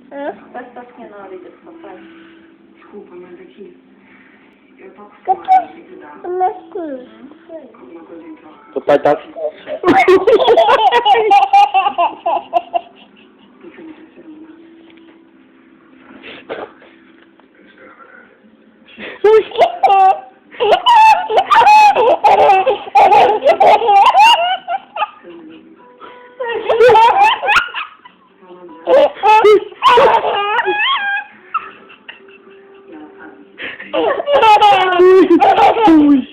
Questa schienale papà. Desculpa, mas aqui eu tô Que acostumada a te ajudar. Mas sim. Alguma coisa em troca. Papai tá... Você não precisa de nada. Ui.